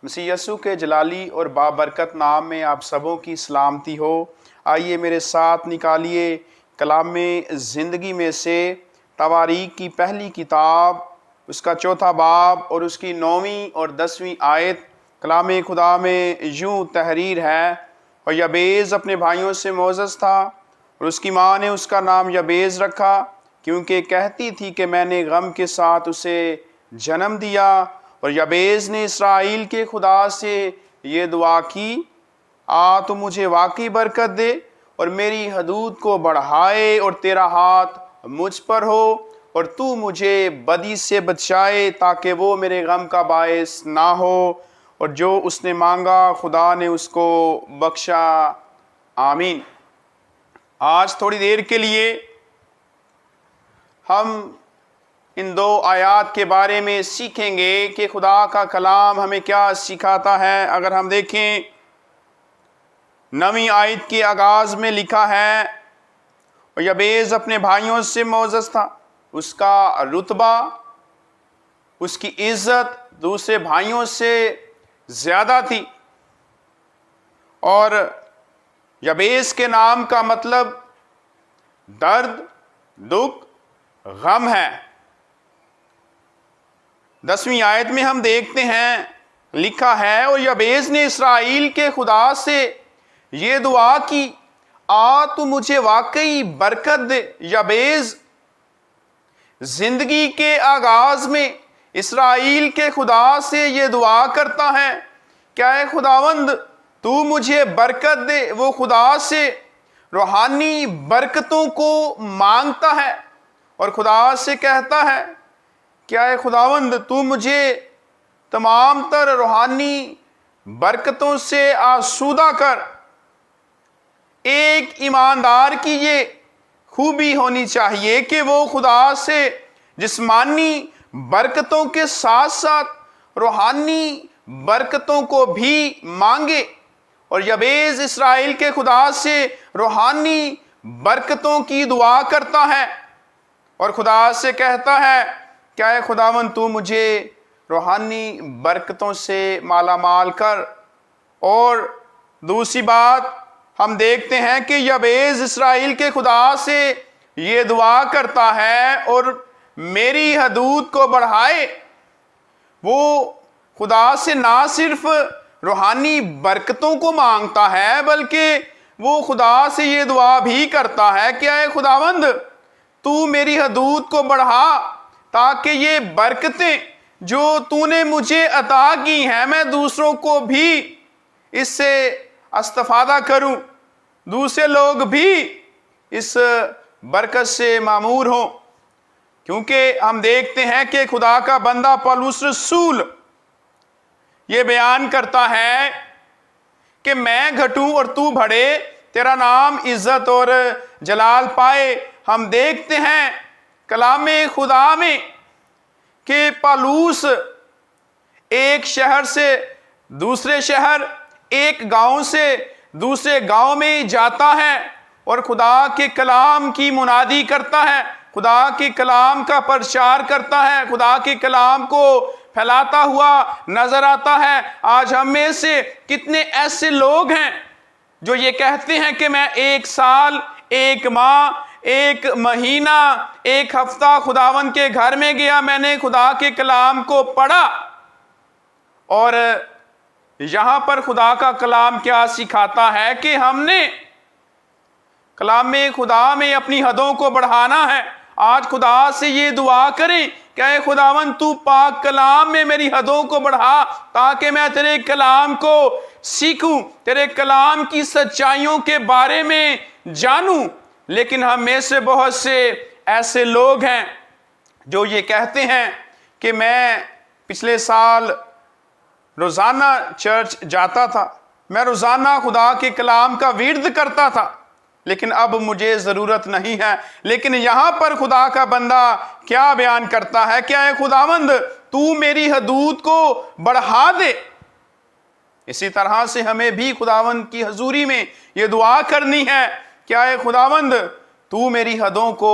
مسیح یسوع کے جلالی اور بابرکت نام میں آپ سبوں کی سلامتی ہو۔ آئیے میرے ساتھ نکالیے کلام زندگی میں سے تواریخ کی پہلی کتاب، اس کا 4واں باب اور اس کی 9ویں اور 10ویں آیت۔ کلام خدا میں یوں تحریر ہے، اور یبیز اپنے بھائیوں سے معزز تھا، اور اس کی ماں نے اس کا نام یبیز رکھا، کیونکہ کہتی تھی کہ میں نے غم کے ساتھ اسے جنم دیا۔ اور یبیز نے اسرائیل کے خدا سے یہ دعا کی، تو مجھے واقعی برکت دے اور میری حدود کو بڑھائے، اور تیرا ہاتھ مجھ پر ہو، اور تو مجھے بدی سے بچائے تاکہ وہ میرے غم کا باعث نہ ہو۔ اور جو اس نے مانگا خدا نے اس کو بخشا۔ آمین۔ آج تھوڑی دیر کے لیے ہم ان 2 آیات کے بارے میں سیکھیں گے کہ خدا کا کلام ہمیں کیا سکھاتا ہے۔ اگر ہم دیکھیں 9ویں آیت کے آغاز میں لکھا ہے، اور یبیز اپنے بھائیوں سے معزز تھا۔ اس کا رتبہ، اس کی عزت دوسرے بھائیوں سے زیادہ تھی، اور یبیز کے نام کا مطلب درد، دکھ، غم ہے۔ 10ویں آیت میں ہم دیکھتے ہیں لکھا ہے، اور یبیز نے اسرائیل کے خدا سے یہ دعا کی، تو مجھے واقعی برکت دے۔ یبیز زندگی کے آغاز میں اسرائیل کے خدا سے یہ دعا کرتا ہے، کیا اے خداوند تو مجھے برکت دے۔ وہ خدا سے روحانی برکتوں کو مانگتا ہے، اور خدا سے کہتا ہے، کیا اے خداوند تو مجھے تمام تر روحانی برکتوں سے آسودہ کر۔ ایک ایماندار کی یہ خوبی ہونی چاہیے کہ وہ خدا سے جسمانی برکتوں کے ساتھ ساتھ روحانی برکتوں کو بھی مانگے۔ اور یبیز اسرائیل کے خدا سے روحانی برکتوں کی دعا کرتا ہے، اور خدا سے کہتا ہے، کیا اے خداوند تو مجھے روحانی برکتوں سے مالا مال کر۔ اور دوسری بات ہم دیکھتے ہیں کہ یبیز اسرائیل کے خدا سے یہ دعا کرتا ہے اور میری حدود کو بڑھائے۔ وہ خدا سے نہ صرف روحانی برکتوں کو مانگتا ہے، بلکہ وہ خدا سے یہ دعا بھی کرتا ہے، کہ اے خداوند تو میری حدود کو بڑھا، تاکہ یہ برکتیں جو تو نے مجھے عطا کی ہیں میں دوسروں کو بھی اس سے استفادہ کروں، دوسرے لوگ بھی اس برکت سے معمور ہوں۔ کیونکہ ہم دیکھتے ہیں کہ خدا کا بندہ پولس رسول یہ بیان کرتا ہے کہ میں گھٹوں اور تو بڑھے، تیرا نام عزت اور جلال پائے۔ ہم دیکھتے ہیں کلام خدا میں کہ پولس ایک شہر سے دوسرے شہر، ایک گاؤں سے دوسرے گاؤں میں جاتا ہے، اور خدا کے کلام کی منادی کرتا ہے، خدا کے کلام کا پرچار کرتا ہے، خدا کے کلام کو پھیلاتا ہوا نظر آتا ہے۔ آج ہم میں سے کتنے ایسے لوگ ہیں جو یہ کہتے ہیں کہ میں 1 سال، 1 ماہ، 1 مہینہ، 1 ہفتہ خداوند کے گھر میں گیا، میں نے خدا کے کلام کو پڑھا۔ اور یہاں پر خدا کا کلام کیا سکھاتا ہے کہ ہم نے کلام خدا میں اپنی حدوں کو بڑھانا ہے۔ آج خدا سے یہ دعا کریں کہ اے خداوند تو پاک کلام میں میری حدوں کو بڑھا، تاکہ میں تیرے کلام کو سیکھوں، تیرے کلام کی سچائیوں کے بارے میں جانوں۔ لیکن ہم میں سے بہت سے ایسے لوگ ہیں جو یہ کہتے ہیں کہ میں پچھلے سال روزانہ چرچ جاتا تھا، میں روزانہ خدا کے کلام کا ورد کرتا تھا، لیکن اب مجھے ضرورت نہیں ہے۔ لیکن یہاں پر خدا کا بندہ کیا بیان کرتا ہے، کہ اے خداوند تو میری حدود کو بڑھا دے۔ اسی طرح سے ہمیں بھی خداوند کی حضوری میں یہ دعا کرنی ہے کہ اے خداوند تو میری حدوں کو